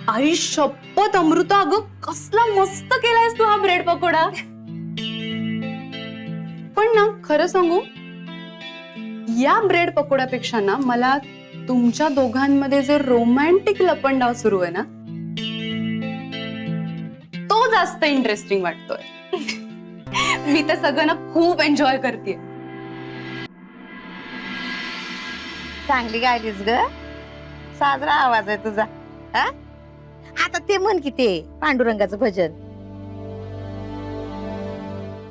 आई शपथ अमृता, अगं कसला मस्त केलायस तू हा ब्रेड पकोडा. पण ना खरं सांगू, या ब्रेड पकोड्यापेक्षा ना मला तुमच्या दोघांमध्ये जे रोमॅन्टिक लपंडाव सुरू आहे ना, तो जास्त इंटरेस्टिंग वाटतोय. मी तर सगळं ना खूप एन्जॉय करते. चांगली गायलीस ग, साजरा आवाज आहे तुझा. हा? आता ते म्हण की ते पांडुरंगाचं भजन.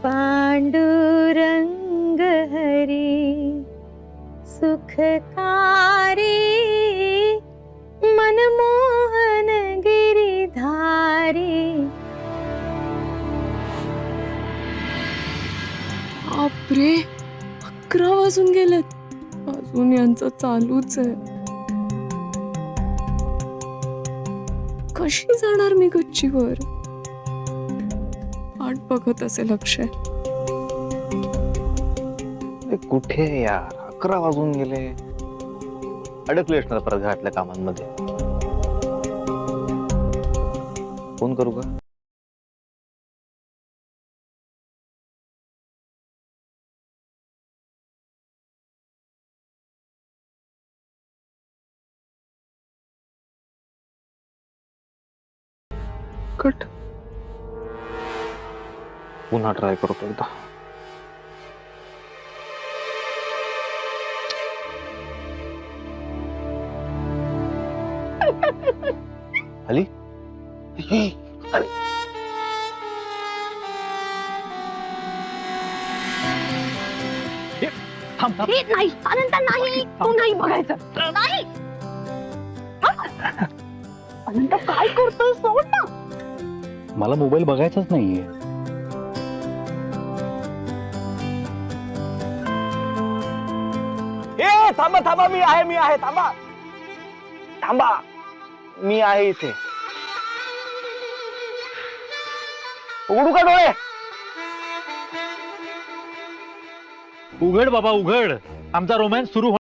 पांडुरंग हरी सुखकारी मनमोहन गिरिधारी. बापरे, 11 वाजून गेलेत. अजून यांचं चालूच आहे. कशी जाणार मी गच्चीवर? वाट बघत असेल अक्षय. कुठे यार, 11 वाजून गेले. अडकले असणार परत घरातल्या कामांमध्ये. फोन करू का? कट. पुन्हा ट्राय करतो एकदा. आली? आली. थांब थांब. नाही अनंत, नाही तू नाही बघायचं. नाही अनंत, काय करतोय? सोड ना. मला मोबाईल बघायचाच नाहीये. ए थांबा थांबा, मी आहे थांबा थांबा, मी आहे इथे. उघडू का डोळे? उघड बाबा उघड, आमचा रोमॅन्स सुरू हो.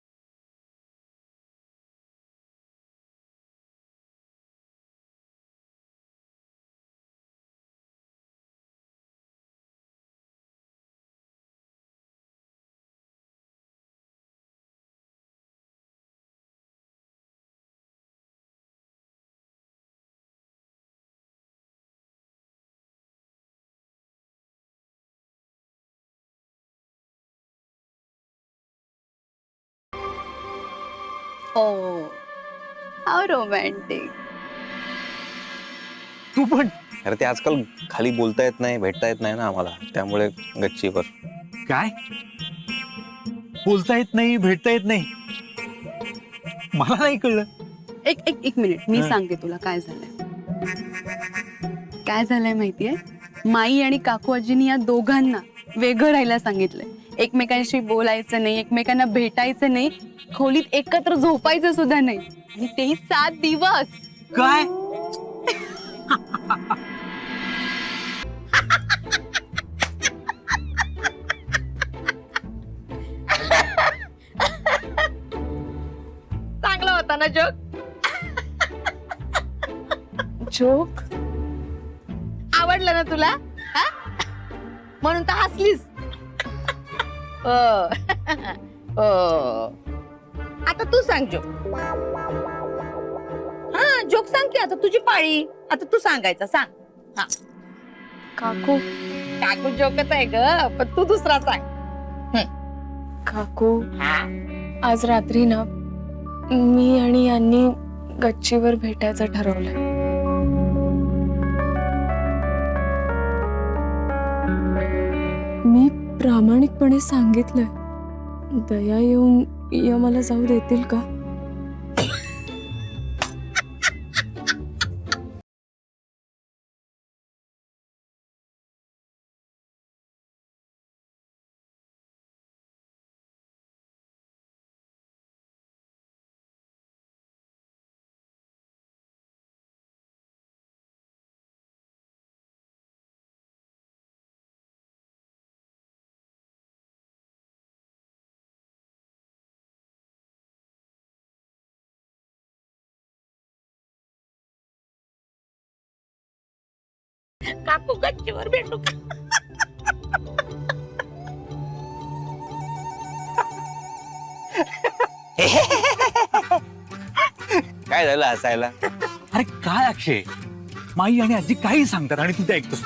Oh, how romantic. तू पण अरे ते आजकाल खाली बोलता येत नाही, भेटता येत नाही ना आम्हाला, त्यामुळे गच्चीवर. काय बोलता येत नाही, भेटता येत नाही? मला नाही कळलं. एक मिनिट, मी हा. सांगते तुला काय झालंय. काय झालंय माहितीये, माई आणि काकू आजीनी या दोघांना वेगळं राहायला सांगितलंय. एकमेकांशी बोलायचं नाही, एकमेकांना भेटायचं नाही, खोलीत एकत्र झोपायचं सुद्धा नाही, आणि तेही 7 दिवस. काय? चांगला होता ना जोक? जोक? आवडलं ना तुला? हा? म्हणून तर हसलीस. हो. हो. आता तू सांग जोक. हा, जोक सांग की, आता तुझी पाळी. आता तू सांगायचा, सांग. हा. काकू, काकू जोकच आहे ग, पण तू दुसरा सांग. काकू, हा. आज रात्री ना मी आणि यांनी गच्चीवर भेटायचं ठरवलंय. मी प्रामाणिकपणे सांगितलंय. दया येऊन या मला जाऊ देतील का? काकू गच्चीवर भेटू का? काय झालं हसायला? अरे काय अक्षय, माई आणि आजी काही सांगतात आणि तू ते ऐकतोस.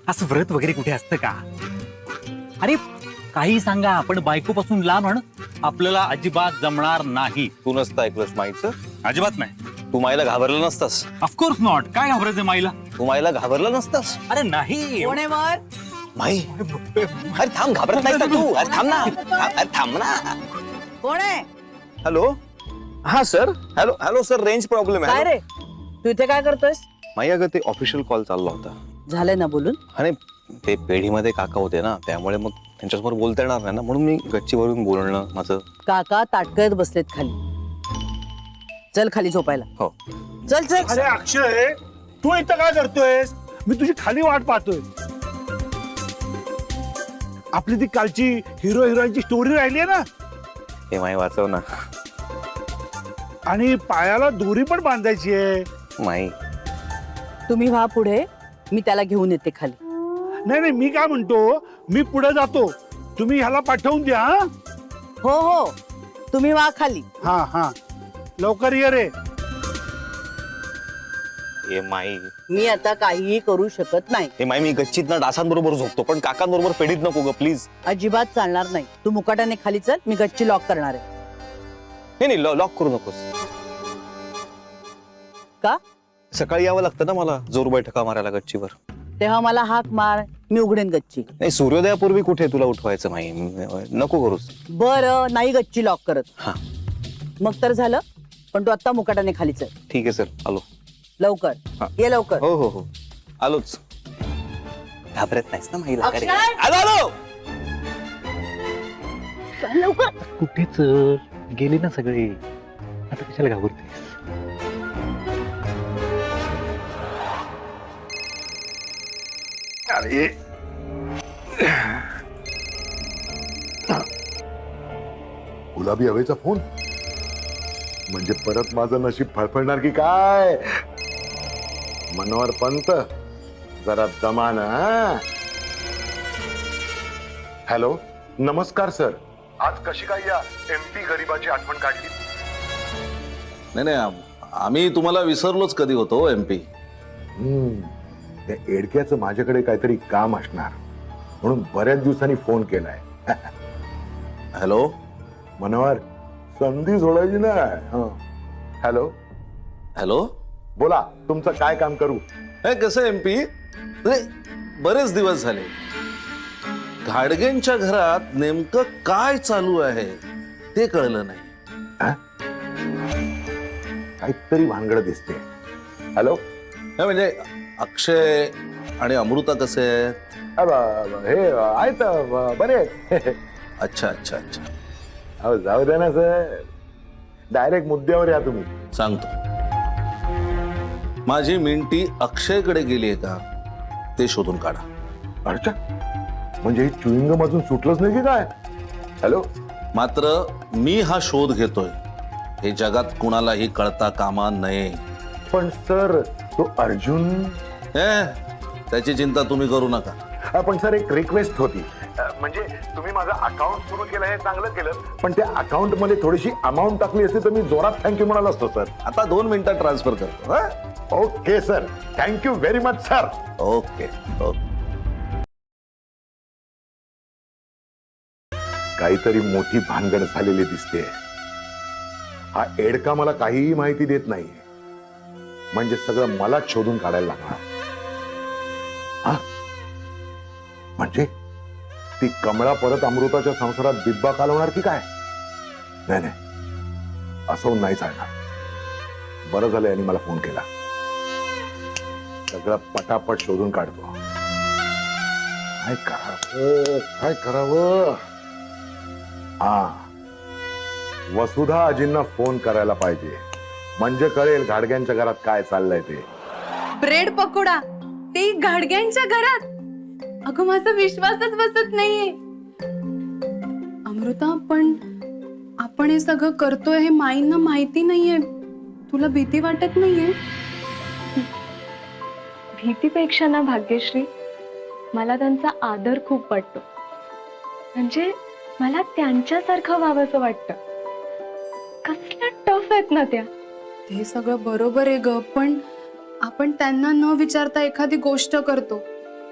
असं व्रत वगैरे कुठे असतं का? अरे काही सांगा, आपण बायकोपासून लांब राहणं आपल्याला अजिबात जमणार नाही. तू नसतं ऐकलंस माईचं? अजिबात नाही. तू माईला घाबरला नसतास? Of course not. काय घाबरायचं माईला? तू माईला घाबरला नसतास? अरे नाही. कोणेवर माई अरे थांब, घाबरत नाही का तू? अरे थांब ना, अरे थांब ना. कोण आहे? हॅलो, हा sir. Hello hello sir, range problem काय आहे. रे तू इथे काय करतोयस? माई अगं ते ऑफिशियल कॉल चालला होता झालंय ना बोलून? आणि ते पेढीमध्ये काका होते ना, त्यामुळे मग त्यांच्यासमोर बोलता येणार नाही ना, म्हणून मी गच्चीवरून बोलणं माझं. काका ताटकळत बसलेत खाली. चल खाली झोपायला. हो. चल चल. अरे अक्षय, तू इथं काय करतोयस? मी तुझी खाली वाट पाहतोय. आपली ती कालची हिरो हिरोईनची स्टोरी राहिली आहे ना, हे माई वाचव ना. आणि पायाला दोरी पण बांधायची आहे. माई तुम्ही व्हा पुढे, मी त्याला घेऊन येते खाली. नाही नाही, मी काय म्हणतो, मी पुढे जातो, तुम्ही ह्याला पाठवून द्या. हा हो हो, तुम्ही व्हा खाली. हा हा, लवकर ये रे. हे माई, मी आता काहीही करू शकत नाही. हे माई, मी गच्चीत ना डासांबरोबर झोपतो, पण काकांबरोबर पेढीत नको ग प्लीज. अजिबात चालणार नाही. तू मुकाट्याने खाली चल, मी गच्ची लॉक करणार आहे. नाही नाही, लॉक करू नकोस. का? सकाळी यावं लागतं ना मला जोर बैठका मारायला गच्चीवर. तेव्हा मला हाक मार, मी उघडेन गच्ची. नाही, सूर्योदयापूर्वी कुठे तुला उठवायचं माई, नको करूस. बरं, नाही गच्ची लॉक करत. हा मग तर झालं, पण तू आता मुकाट्याने खाली चल. ठीक आहे सर, आलो. लवकर हा. ये लवकर. हो हो हो, आलोच. घाबरत नाहीस ना माईला? अक्षय! आलो आलो. लवकर. कुठेच गेले ना सगळे, आता कशाला घाबरतेस? अरे गुलाबी हवेचा फोन म्हणजे परत माझं नशीब फळफळणार की काय? मनोहर पंत, जरा दमान. हॅलो, नमस्कार सर. आज कशी काय या MP गरीबाची आठवण काढली? नाही नाही, आम्ही तुम्हाला विसरलोच कधी होतो MP. त्या एडक्याचं माझ्याकडे काहीतरी काम असणार म्हणून बऱ्याच दिवसांनी फोन केलाय. हॅलो, मनोहर, संधी सोडायची नाही. हॅलो हॅलो, बोला, तुमचं काय काम करू? हे कसं MP? अरे बरेच दिवस झाले. घाडगेंच्या घरात नेमकं काय चालू आहे ते कळलं नाही. काहीतरी भानगड दिसते. हॅलो, नाही म्हणजे अक्षय आणि अमृता कसे आहेत? हे आहेत बरे आहेत. अच्छा अच्छा अच्छा, अहो जाऊ द्या ना सर, डायरेक्ट मुद्द्यावर या तुम्ही. सांगतो. माझी मिंटी अक्षयकडे गेली आहे का ते शोधून काढा. अच्छा, म्हणजे हे च्युइंगम अजून सुटलंच नाही की काय? हॅलो, मात्र मी हा शोध घेतोय हे जगात कुणालाही कळता कामा नये. पण सर तो अर्जुन. त्याची चिंता तुम्ही करू नका. पण सर एक रिक्वेस्ट होती. म्हणजे तुम्ही माझं अकाउंट सुरू केलं हे चांगलं केलं, पण त्या अकाउंट मध्ये थोडीशी अमाऊंट टाकली असती तर मी जोरात थँक्यू म्हणाला असतो सर. आता 2 मिनिटात ट्रान्सफर करतो. हा? Okay sir, thank you very much sir. Okay okay. काहीतरी मोठी भानगड झालेली दिसते. हा एडका मला काहीही माहिती देत नाही, म्हणजे सगळं मलाच शोधून काढायला लागणार. हा, म्हणजे ती कमळा परत अमृताच्या संसारात दिब्बा कालवणार की काय? नाही नाही, असं नाही चालणार. बरं झालं यांनी मला फोन केला. सगळं पटापट शोधून काढतो. काय करावं, काय करावं? वसुधा आजींना फोन करायला पाहिजे, म्हणजे कळेल घाडग्यांच्या घरात काय चाललंय ते. ब्रेड पकोडा ते घाडग्यांच्या घरात? अगं माझा विश्वासच बसत नाहीये. अमृता, पण आपण हे सगळं करतोय हे माईंना माहिती नाहीये. तुला भीती वाटत नाहीये? भीतीपेक्षा ना भाग्यश्री, मला त्यांचा आदर खूप वाटतो. म्हणजे मला त्यांच्यासारखं व्हावंसं वाटतं. कसल्या टफ आहेत ना त्या. ते सगळं बरोबर आहे ग, पण आपण त्यांना न विचारता एखादी गोष्ट करतो,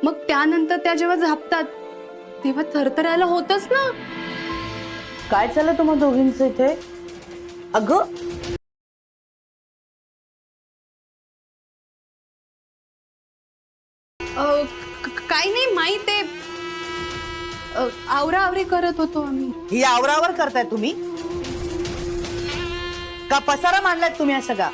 मग त्यानंतर त्या जेव्हा झापतात तेव्हा थरथरायला होतच ना. काय चाललं तुम्हा दोघींचं इथे? अगं काही नाही माहित ते आवराआवरी करत होतो आम्ही. ही आवरावर करताय तुम्ही का पसारा मांडलाय तुम्ही हा सगळा?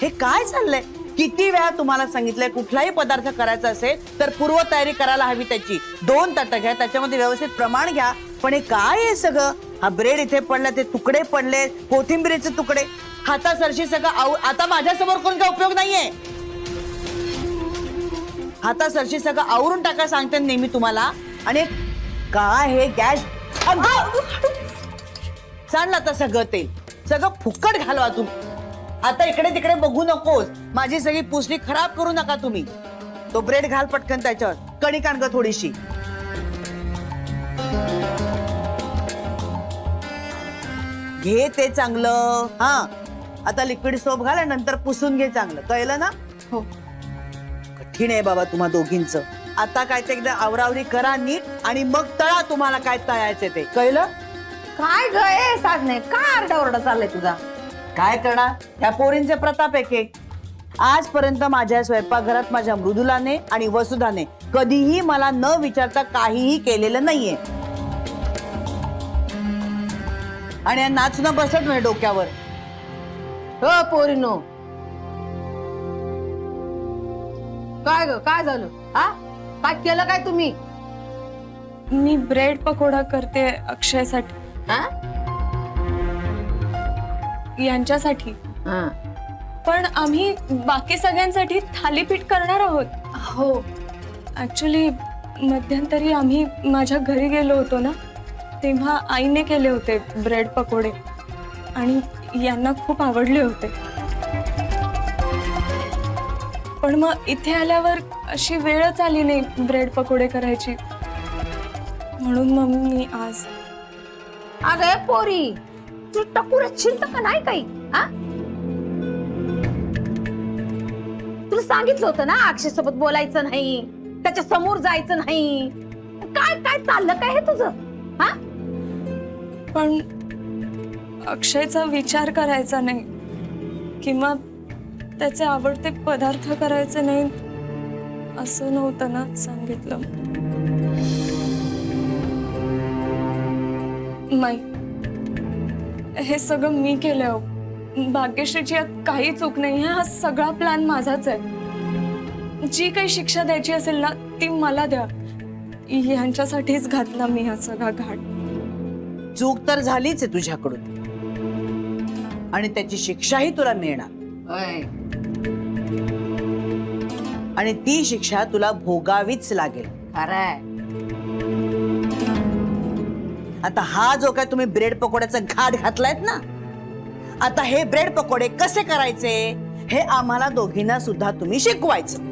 हे काय चाललंय? किती वेळा तुम्हाला सांगितलंय कुठलाही पदार्थ करायचा असेल तर पूर्व तयारी करायला हवी त्याची. 2 ताटं घ्या, त्याच्यामध्ये व्यवस्थित प्रमाण घ्या. पण हे काय आहे सगळं? हा ब्रेड इथे पडला, ते तुकडे पडले, कोथिंबीरीचे तुकडे, हातासरशी सगळं आता माझ्यासमोर कोण काय उपयोग नाहीये. हातासरशी सगळं आवरून टाका सांगते नेहमी तुम्हाला. आणि काय हे गॅस सांडलं आता सगळं, ते सगळं फुकट घालवा तुम्ही. आता इकडे तिकडे बघू नकोस. माझी सगळी पुसणी खराब करू नका तुम्ही. तो ब्रेड घाल पटकन त्याच्यावर, कणिक आण गं थोडीशी. घे ते चांगलं. हा आता लिक्विड सोप घाल आणि नंतर पुसून घे चांगलं, कळलं ना? हो. कठीण आहे बाबा तुम्हा दोघींचं. आता काय ते एकदा आवरावरी करा नीट आणि मग तळा तुम्हाला काय तळायचं ते, कळलं? काय गय साधने, काय आरडाओरडा चाललाय तुझा? काय करणार, त्या पोरींचे प्रताप एक. आजपर्यंत माझ्या स्वयंपाकघरात माझ्या मृदुलाने आणि वसुधाने कधीही मला न विचारता काहीही केलेलं नाहीये. आणि या नाचणं बसत नाही डोक्यावर. हो पोरीनो, काय ग काय झालं? हा काय केलं काय तुम्ही? मी ब्रेड पकोडा करते अक्षयसाठी, हा? यांच्यासाठी. हा. पण आम्ही बाकी सगळ्यांसाठी थालीपीठ करणार आहोत. हो, ऍक्च्युली मध्यंतरी आम्ही माझ्या घरी गेलो होतो ना, तेव्हा आईने केले होते ब्रेड पकोडे आणि यांना खूप आवडले होते. पण मग इथे आल्यावर अशी वेळच आली नाही ब्रेड पकोडे करायची, म्हणून मग मी आज. अगं पोरी, तू टकुरात शिलत का नाही काही? हा, तुला सांगितलं होतं ना अक्षय सोबत बोलायचं नाही, त्याच्या समोर जायचं नाही. काय काय चाललं काय हे तुझं? हा, पण अक्षयचा विचार करायचा नाही किंवा त्याचे आवडते पदार्थ करायचे नाही असं नव्हतं ना सांगितलं. नाही, हे सगळं मी केलं. भाग्यश्रीची यात काही चूक नाही. हा सगळा प्लॅन माझाच आहे. जी काही शिक्षा द्यायची असेल ना ती मला द्या. यांच्यासाठीच घातला मी हा सगळा घाट. चूक तर झालीच आहे तुझ्याकडून आणि त्याची शिक्षाही तुला मिळणार. होय. आणि ती शिक्षा तुला भोगावीच लागेल. खरंय. आता हा जो काय तुम्ही ब्रेड पकोड्याचा घाट घातलायत ना, आता हे ब्रेड पकोडे कसे करायचे हे आम्हाला दोघींना सुद्धा तुम्ही शिकवायचं.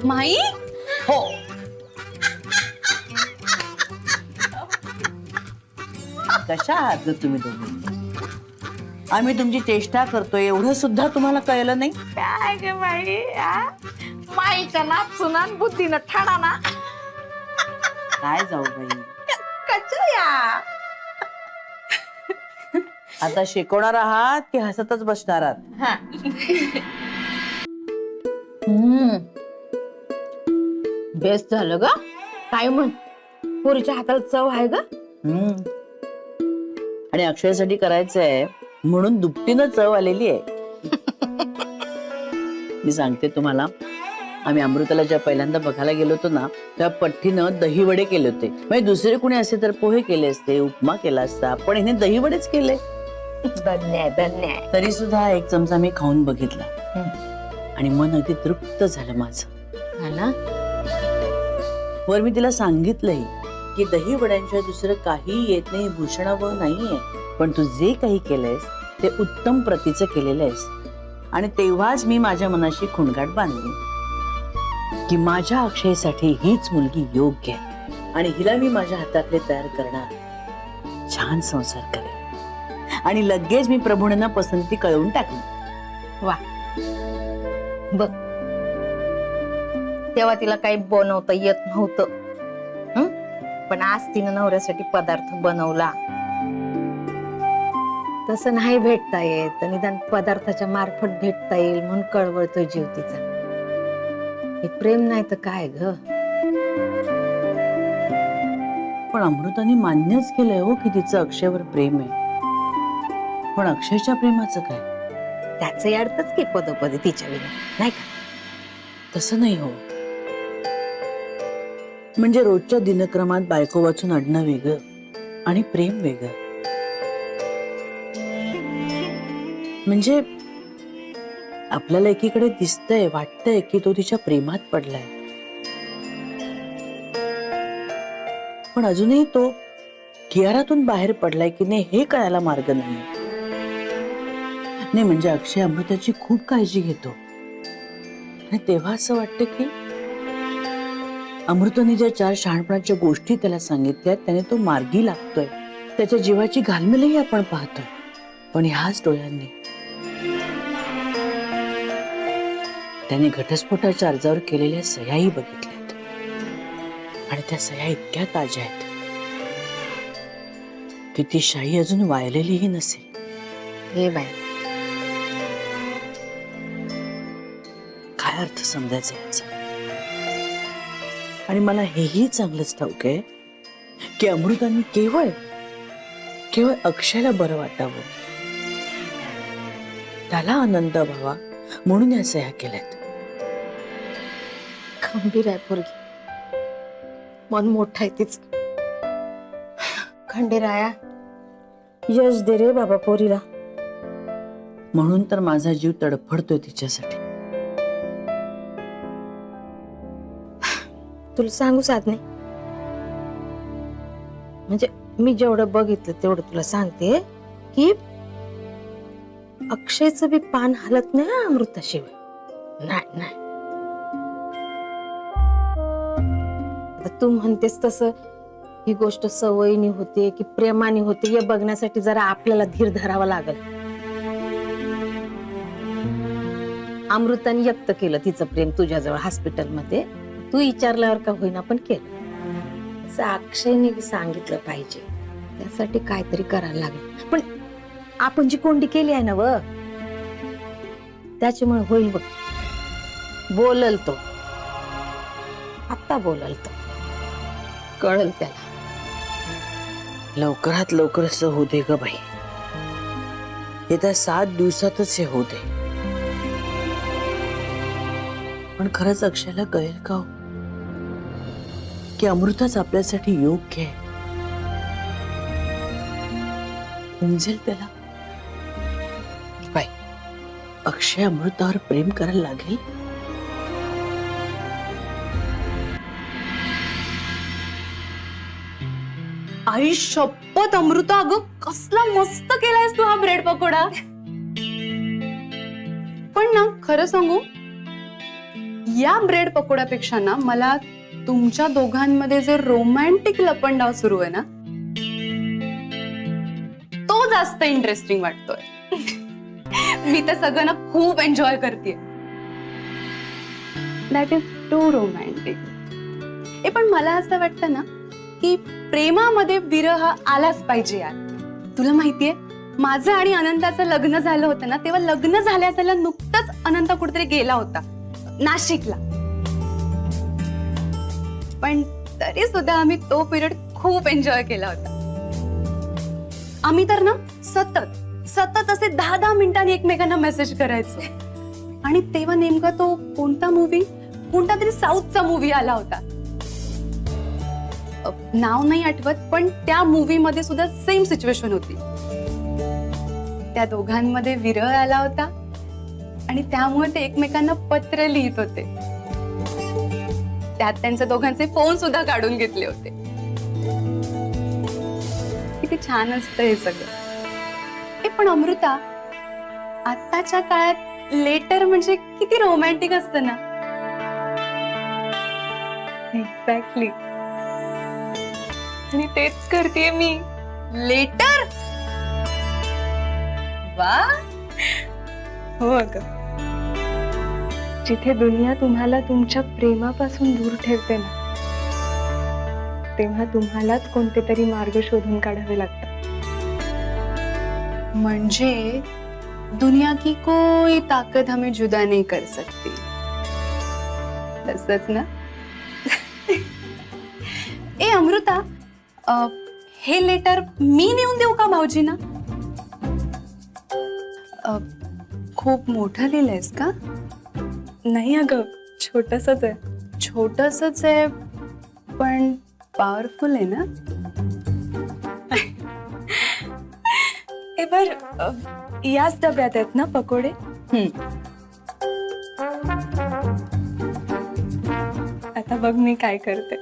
माई. हो. कशा आहात ग तुम्ही दोघी? आम्ही तुमची चेष्टा करतोय एवढं सुद्धा तुम्हाला कळलं नाही? काय ग बाई, माईच्या नाच सुनान बुद्धीनं ठाणा ना. काय जाऊ बाई, कच्च्या या. आता शिकवणार आहात की हसतच बसणार आहात? हा. बेस्ट झालं ग. काय म्हण, पोरीच्या हाताला चव आहे ग. आणि अक्षयसाठी करायचंय म्हणून दुपटीनं चव आलेली आहे. मी सांगते तुम्हाला, आम्ही अमृताला ज्या पहिल्यांदा बघायला गेलो होतो ना, त्या पठ्ठीनं दहीवडे केले होते. म्हणजे दुसरे कोणी असते तर पोहे केले असते, उपमा केला असता, पण हिने दहीवडेच केले. धन्य धन्य. तरी सुद्धा एक चमचा मी खाऊन बघितला आणि मन अगदी तृप्त झालं माझं. हा ना. वर मी तिला सांगितलंही की दही वड्यांच्या दुसरं काही येत नाही, भूषणावं नाहीये, पण तू जे काही केलंयस ते उत्तम प्रतीचं केलेलं आहेस आणि तेव्हाच मी माझ्या मनाशी खुणगाट बांधली की माझ्या अक्षयसाठी हीच मुलगी योग्य आहे आणि हिला मी माझ्या हातातले तयार करणार, छान संसार करेन आणि लगेच मी प्रभूंना पसंती कळवून टाकली. वा बघ, तेव्हा तिला काही बनवता येत नव्हतं, पण आज तिनं नवऱ्यासाठी पदार्थ बनवला. तसं नाही भेटता येत, तर निदान पदार्थाच्या मार्फत भेटता येईल म्हणून कळवळतोय जीव तिचा. हे प्रेम नाही तर काय ग. पण अमृताने मान्यच केलंय हो की तिचं अक्षयवर प्रेम आहे. पण अक्षयच्या प्रेमाचं काय? त्याचं अर्थच की पदोपदी तिच्या विना, नाही का? तसं नाही हो. म्हणजे रोजच्या दिनक्रमात बायको वाचून अडणं वेगळं आणि प्रेम वेगळं. म्हणजे आपल्याला एकीकडे दिसतंय, वाटतंय की तो तिच्या प्रेमात पडलाय, पण अजूनही तो कियारातून बाहेर पडलाय की नाही हे कळायला मार्ग नाही. नाही म्हणजे अक्षय अमृताची खूप काळजी घेतो आणि तेव्हा असं वाटतं की अमृताने ज्या 4 शहाणपणाच्या गोष्टी त्याला सांगितल्या त्याने तो मार्गी लागतोय, त्याच्या जीवाची घालमेलही आपण पाहतोय. पण ह्याच डोळ्यांनी त्याने घटस्फोटाच्या अर्जावर केलेल्या सह्याही बघितल्यात आणि त्या सह्या इतक्या ताज्या आहेत की ती शाही अजून वाळलेलीही नसेल. हे बाय, काय अर्थ समजायचा याचा? आणि मला हेही चांगलंच ठाऊक आहे की अमृताने केवळ अक्षयला बरं वाटावं, त्याला आनंद व्हावा म्हणून या सह्या केल्यात. खंबीर आहे पोरगी, मन मोठं आहे तिचं. खंडेराया, यश दे रे बाबा पोरीला. म्हणून तर माझा जीव तडफडतोय तिच्यासाठी. तुला सांगू साधने, म्हणजे मी जेवढं बघितलं तेवढं तुला सांगते की अक्षयचं बी पान हलत नाही हा अमृताशिवाय. नाही नाही, आता तू म्हणतेस तसं ही गोष्ट सवयीने होते की प्रेमाने होते हे बघण्यासाठी जरा आपल्याला धीर धरावा लागल. अमृताने व्यक्त केलं तिचं प्रेम तुझ्याजवळ हॉस्पिटलमध्ये, तू विचारल्यावर का होईना पण केलं. तसं अक्षयने बी सांगितलं पाहिजे, त्यासाठी काहीतरी करायला लागेल. पण आपण जी कोंडी केली आहे ना व, त्याच्यामुळे होईल बघ. बोलल तो, आता बोलल तो, कळल त्याला. लवकरात लवकर असं होऊ दे ग बाई. येत्या 7 दिवसातच हे होऊ दे. पण खरंच अक्षयला कळेल का हो की अमृताच आपल्यासाठी योग्य आहे? समजेल त्याला बाई अक्षय अमृतावर प्रेम करायला लागेल? आई शपथ अमृता, अगं कसला मस्त केलायस तू हा ब्रेड पकोडा. पण ना खरं सांगू, या ब्रेड पकोड्यापेक्षा ना मला तुमच्या दोघांमध्ये जे रोमॅन्टिक लपंडाव सुरू आहे ना तो जास्त इंटरेस्टिंग वाटतोय. मी तर सगळं ना खूप एन्जॉय करते. That is too romantic. पण मला असं वाटतं ना की प्रेमामध्ये विरह आलाच पाहिजे यार. तुला माहितीये माझं आणि अनंताचं लग्न झालं होतं ना, तेव्हा लग्न झाल्याचं नुकतंच अनंत कुठेतरी गेला होता नाशिकला. पण तरी सुद्धा आम्ही तो पिरियड खूप एन्जॉय केला होता. आम्ही तर ना सतत असे 10-10 मिनिटांनी एकमेकांना मेसेज करायचो. आणि तेव्हा नेमका तो कोणता तरी साऊथचा मूवी आला होता, नाव नाही आठवत, पण त्या मूवी मध्ये सुद्धा सेम सिच्युएशन होती. त्या दोघांमध्ये विरह आला होता आणि त्यामुळे ते एकमेकांना पत्र लिहित होते. त्यात त्यांचे दोघांचे फोन सुद्धा काढून घेतले होते. किती छान असतं हे सगळं. पण अमृता, आत्ताच्या काळात लेटर म्हणजे किती रोमॅन्टिक असतं ना. एक्झॅक्टली. आणि तेच करते मी. लेटर वा. हो अगं. जिथे दुनिया तुम्हाला तुमच्या प्रेमापासून दूर ठेवते ना, तेव्हा तुम्हालाच कोणते तरी मार्ग शोधून काढावे लागतात. म्हणजे दुनिया की कोई ताकत हमें जुदा नहीं कर सकती. तसंच ना. ए अमृता, हे लेटर मी नेऊन देऊ का भाऊजींना? खूप मोठं लिहिलंयस का? नाही अगं, छोटसच आहे. छोटसच आहे पण पॉवरफुल आहे ना. ए बर, याच डब्यात आहेत ना पकोडे? आता बघ मी काय करते.